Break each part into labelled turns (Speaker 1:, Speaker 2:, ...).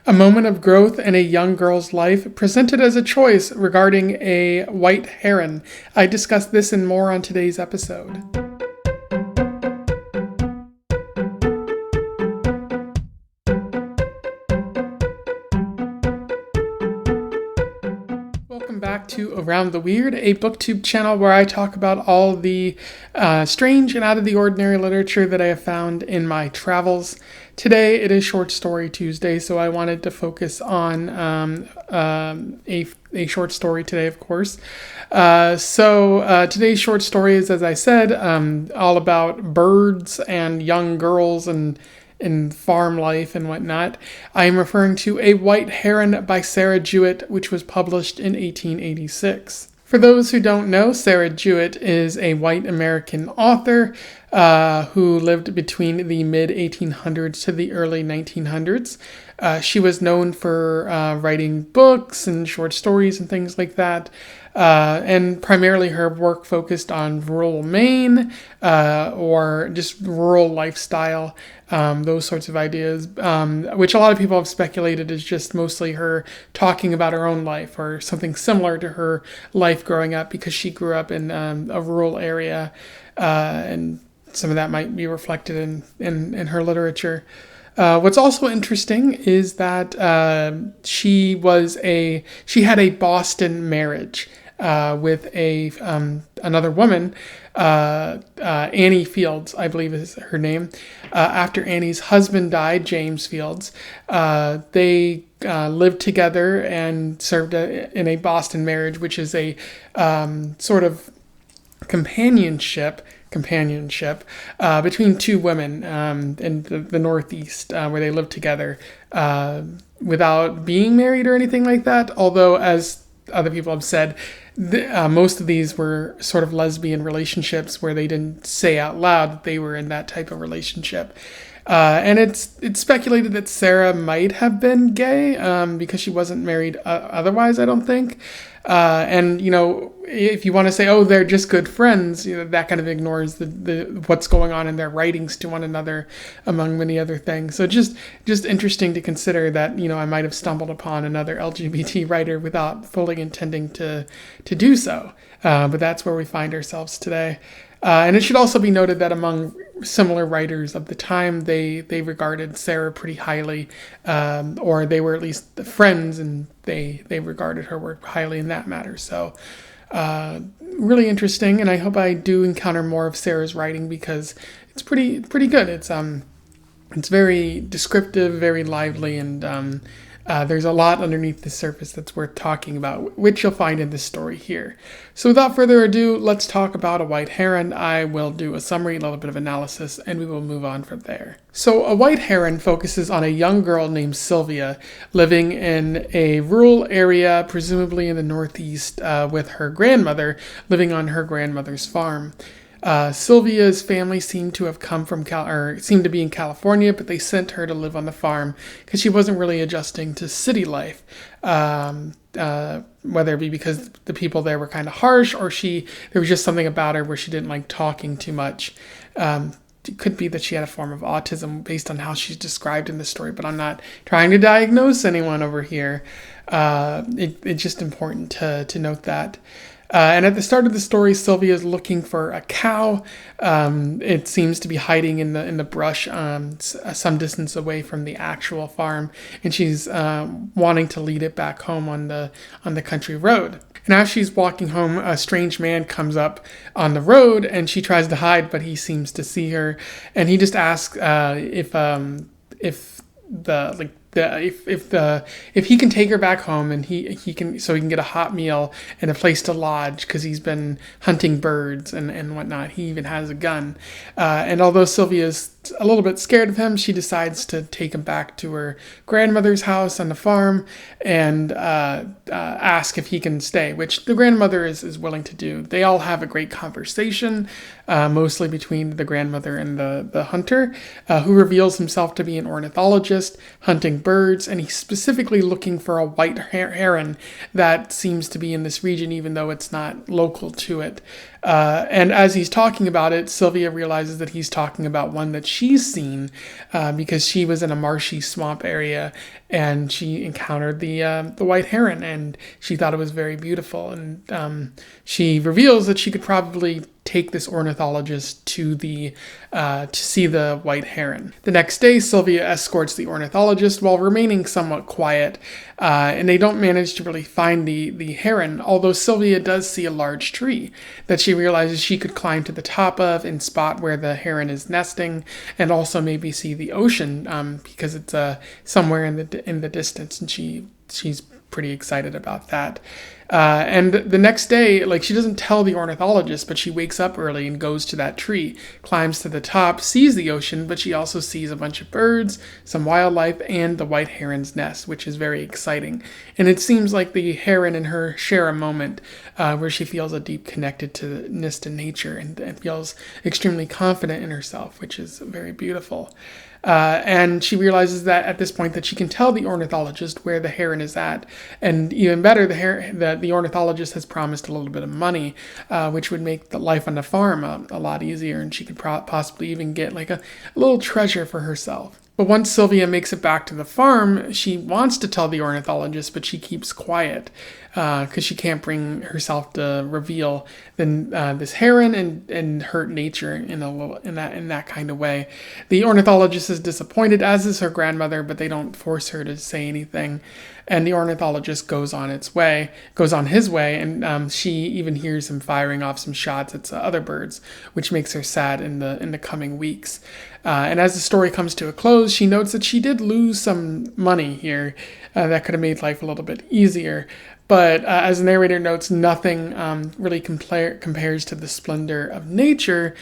Speaker 1: A moment of growth in a young girl's life presented as a choice regarding a white heron. I discuss this and more on today's episode. Welcome back to Around the Weird, a booktube channel where I talk about all the strange and out of the ordinary literature that I have found in my travels. Today it is Short Story Tuesday, so I wanted to focus on a short story today, of course. Today's short story is, as I said, all about birds and young girls and farm life and whatnot. I am referring to A White Heron by Sarah Jewett, which was published in 1886. For those who don't know, Sarah Jewett is a white American author who lived between the mid-1800s to the early 1900s. She was known for writing books and short stories and things like that. And primarily her work focused on rural Maine or just rural lifestyle, those sorts of ideas, which a lot of people have speculated is just mostly her talking about her own life or something similar to her life growing up, because she grew up in a rural area, and some of that might be reflected in her literature. What's also interesting is that she had a Boston marriage with another woman, Annie Fields, I believe is her name. After Annie's husband died, James Fields, they lived together and served in a Boston marriage, which is a sort of companionship between two women in the Northeast, where they lived together without being married or anything like that. Although, as other people have said, most of these were sort of lesbian relationships where they didn't say out loud that they were in that type of relationship. And it's speculated that Sarah might have been gay because she wasn't married otherwise, I don't think. And, if you want to say, oh, they're just good friends, that kind of ignores the what's going on in their writings to one another, among many other things. So just interesting to consider that, I might have stumbled upon another LGBT writer without fully intending to do so. But that's where we find ourselves today. And it should also be noted that among similar writers of the time, they regarded Sarah pretty highly, or they were at least friends, and they regarded her work highly in that matter. So really interesting, and I hope I do encounter more of Sarah's writing, because it's pretty good. It's very descriptive, very lively, and there's a lot underneath the surface that's worth talking about, which you'll find in this story here. So without further ado, let's talk about A White Heron. I will do a summary, a little bit of analysis, and we will move on from there. So A White Heron focuses on a young girl named Sylvia living in a rural area, presumably in the Northeast, with her grandmother, living on her grandmother's farm. Sylvia's family seemed to have come from seemed to be in California, but they sent her to live on the farm because she wasn't really adjusting to city life. Whether it be because the people there were kind of harsh, or there was just something about her where she didn't like talking too much. It could be that she had a form of autism based on how she's described in the story, but I'm not trying to diagnose anyone over here. It's just important to note that. And at the start of the story, Sylvia is looking for a cow. It seems to be hiding in the brush, some distance away from the actual farm, and she's wanting to lead it back home on the country road. And as she's walking home, a strange man comes up on the road, and she tries to hide, but he seems to see her, and he just asks if he can take her back home, and he can get a hot meal and a place to lodge, because he's been hunting birds and whatnot. He even has a gun. And although Sylvia's a little bit scared of him, she decides to take him back to her grandmother's house on the farm and ask if he can stay, which the grandmother is willing to do. They all have a great conversation, mostly between the grandmother and the hunter, who reveals himself to be an ornithologist hunting birds, and he's specifically looking for a white heron that seems to be in this region, even though it's not local to it. And as he's talking about it, Sylvia realizes that he's talking about one that she's seen because she was in a marshy swamp area and she encountered the white heron, and she thought it was very beautiful. And she reveals that she could probably take this ornithologist to see the white heron. The next day, Sylvia escorts the ornithologist while remaining somewhat quiet, and they don't manage to really find the heron, although Sylvia does see a large tree that she realizes she could climb to the top of and spot where the heron is nesting, and also maybe see the ocean because it's somewhere in the distance, and she's pretty excited about that. And the next day, like, she doesn't tell the ornithologist, but she wakes up early and goes to that tree, climbs to the top, sees the ocean, but she also sees a bunch of birds, some wildlife, and the white heron's nest, which is very exciting. And it seems like the heron and her share a moment where she feels a deep connectedness to nature and feels extremely confident in herself, which is very beautiful. And she realizes that at this point that she can tell the ornithologist where the heron is at, and even better, the ornithologist has promised a little bit of money, which would make the life on the farm a lot easier, and she could possibly even get like a little treasure for herself. But once Sylvia makes it back to the farm, she wants to tell the ornithologist, but she keeps quiet because she can't bring herself to reveal this heron and hurt nature in that kind of way. The ornithologist is disappointed, as is her grandmother, but they don't force her to say anything. And the ornithologist goes on his way, and she even hears him firing off some shots at other birds, which makes her sad in the coming weeks. And as the story comes to a close, she notes that she did lose some money here that could have made life a little bit easier. But as the narrator notes, nothing really compares to the splendor of nature,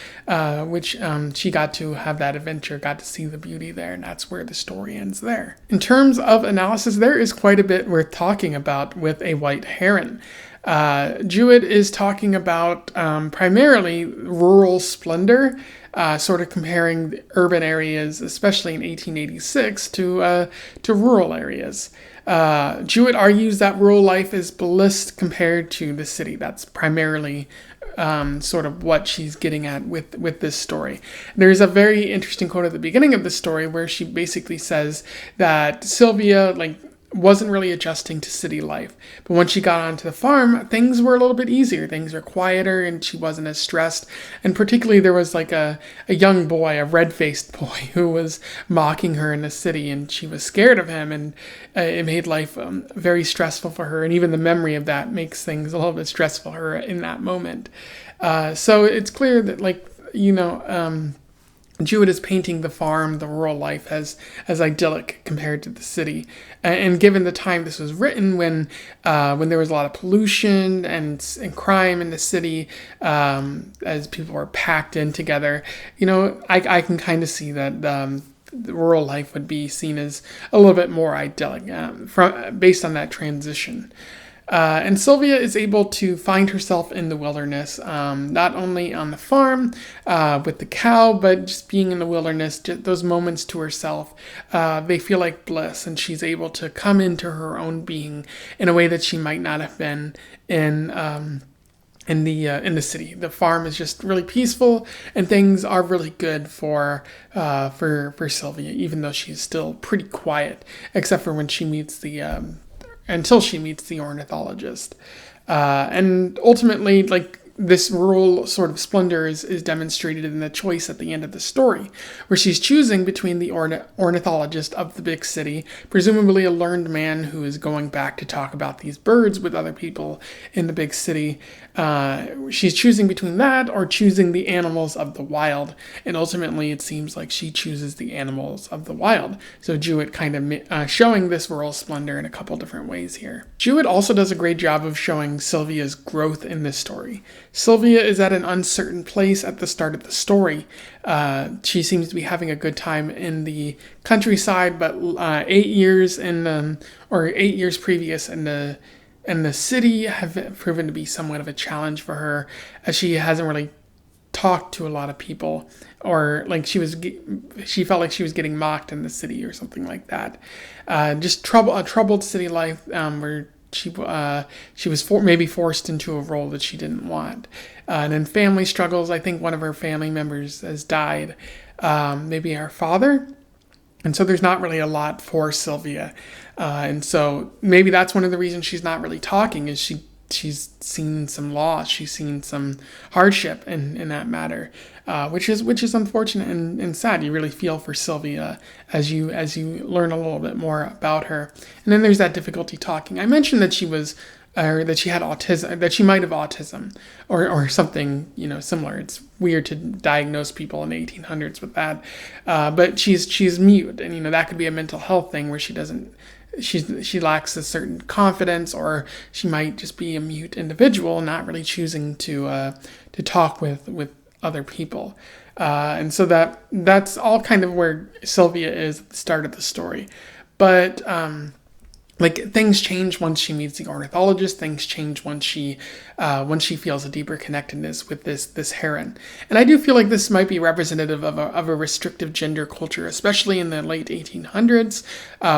Speaker 1: which she got to have that adventure, got to see the beauty there, and that's where the story ends there. In terms of analysis, there is quite a bit worth talking about with a white heron. Jewett is talking about primarily rural splendor, sort of comparing the urban areas, especially in 1886, to rural areas. Jewett argues that rural life is bliss compared to the city. That's primarily sort of what she's getting at with this story. There's a very interesting quote at the beginning of the story where she basically says that Sylvia, wasn't really adjusting to city life. But when she got onto the farm, things were a little bit easier. Things were quieter and she wasn't as stressed. And particularly there was a young boy, a red-faced boy, who was mocking her in the city, and she was scared of him, and it made life very stressful for her. And even the memory of that makes things a little bit stressful for her in that moment. So it's clear that Jewett is painting the farm, the rural life, as idyllic compared to the city. And given the time this was written, when there was a lot of pollution and crime in the city, as people were packed in together, I can kind of see that the rural life would be seen as a little bit more idyllic based on that transition. And Sylvia is able to find herself in the wilderness, not only on the farm with the cow, but just being in the wilderness, just those moments to herself, they feel like bliss, and she's able to come into her own being in a way that she might not have been in the city. The farm is just really peaceful, and things are really good for Sylvia, even though she's still pretty quiet, except for when she meets until she meets the ornithologist. And ultimately, this rural sort of splendor is demonstrated in the choice at the end of the story, where she's choosing between the ornithologist of the big city, presumably a learned man who is going back to talk about these birds with other people in the big city. She's choosing between that or choosing the animals of the wild, and ultimately it seems like she chooses the animals of the wild. So Jewett kind of showing this rural splendor in a couple different ways here. Jewett also does a great job of showing Sylvia's growth in this story. Sylvia is at an uncertain place at the start of the story. She seems to be having a good time in the countryside, but 8 years or 8 years previous in the city have proven to be somewhat of a challenge for her, as she hasn't really talked to a lot of people, or she felt like she was getting mocked in the city or something like that. Just a troubled city life where she was maybe forced into a role that she didn't want. And then family struggles. I think one of her family members has died, maybe her father. And so there's not really a lot for Sylvia. And so maybe that's one of the reasons she's not really talking, is she's seen some loss, she's seen some hardship in that matter, which is unfortunate and sad. You really feel for Sylvia as you learn a little bit more about her. And then there's that difficulty talking. I mentioned that she had autism, that she might have autism or something, similar. It's weird to diagnose people in the 1800s with that, but she's mute, and that could be a mental health thing where she lacks a certain confidence, or she might just be a mute individual, not really choosing to talk with other people, and so that's all kind of where Sylvia is at the start of the story, but things change once she meets the ornithologist. Things change once she feels a deeper connectedness with this heron. And I do feel like this might be representative of a restrictive gender culture, especially in the late 1800s.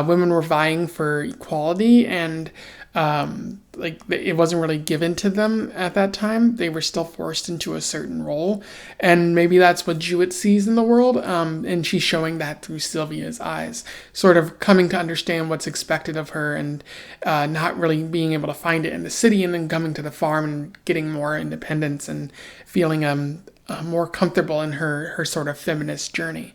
Speaker 1: Women were vying for equality, and it wasn't really given to them at that time. They were still forced into a certain role, and maybe that's what Jewett sees in the world, and she's showing that through Sylvia's eyes, sort of coming to understand what's expected of her, and not really being able to find it in the city, and then coming to the farm and getting more independence and feeling more comfortable in her sort of feminist journey,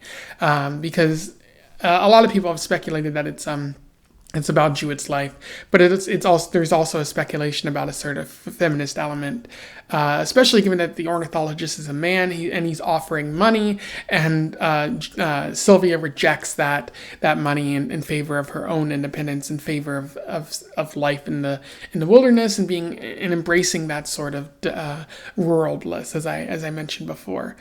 Speaker 1: because a lot of people have speculated that it's about Jewett's life, but it's also, there's also a speculation about a sort of feminist element, especially given that the ornithologist is a man, and he's offering money, and Sylvia rejects that money in favor of her own independence, in favor of life in the wilderness, and embracing that sort of rural bliss, as I mentioned before.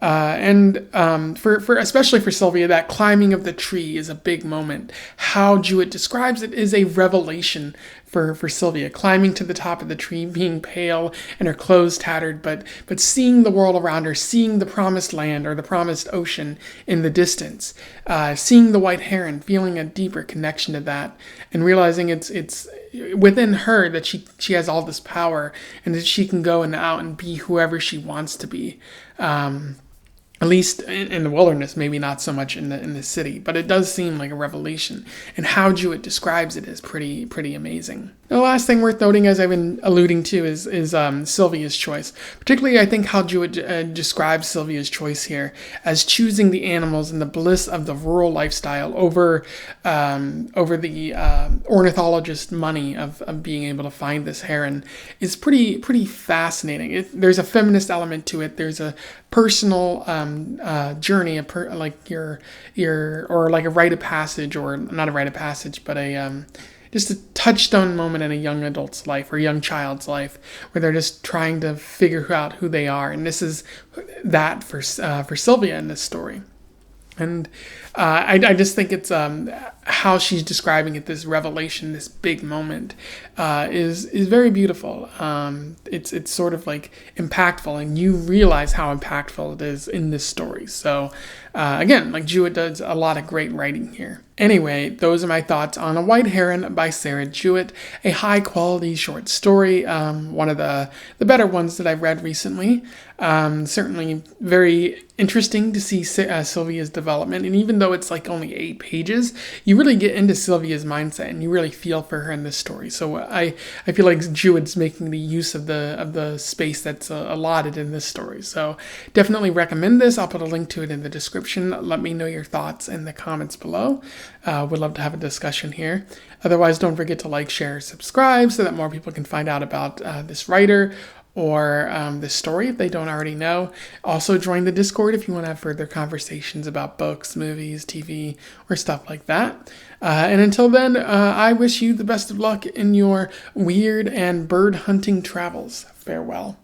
Speaker 1: For especially for Sylvia, that climbing of the tree is a big moment. How Jewett describes it is a revelation for Sylvia, climbing to the top of the tree, being pale and her clothes tattered, but seeing the world around her, seeing the promised land or the promised ocean in the distance, seeing the white heron, feeling a deeper connection to that, and realizing it's within her that she has all this power, and that she can go out and be whoever she wants to be. At least in the wilderness, maybe not so much in the city, but it does seem like a revelation. And how Jewett describes it is pretty amazing. The last thing worth noting, as I've been alluding to, is Sylvia's choice. Particularly, I think how Jewett describes Sylvia's choice here as choosing the animals and the bliss of the rural lifestyle over the ornithologist money of being able to find this heron is pretty fascinating. There's a feminist element to it. There's a personal journey, like a rite of passage, or not a rite of passage, but just a touchstone moment in a young adult's life or young child's life, where they're just trying to figure out who they are, and this is that for Sylvia in this story. And I just think it's how she's describing it, this revelation, this big moment, is very beautiful. It's sort of like impactful, and you realize how impactful it is in this story. So again, like Jewett does a lot of great writing here. Anyway, those are my thoughts on A White Heron by Sarah Jewett, a high-quality short story, one of the better ones that I've read recently. Certainly very interesting to see Sylvia's development, and even though it's like only 8 pages, you really get into Sylvia's mindset, and you really feel for her in this story. So I feel like Jewett's making the use of the space that's allotted in this story. So definitely recommend this. I'll put a link to it in the description. Let me know your thoughts in the comments below. Would love to have a discussion here. Otherwise, don't forget to like, share, subscribe so that more people can find out about this writer or this story if they don't already know. Also, join the Discord if you want to have further conversations about books, movies, TV, or stuff like that. And until then, I wish you the best of luck in your weird and bird hunting travels. Farewell.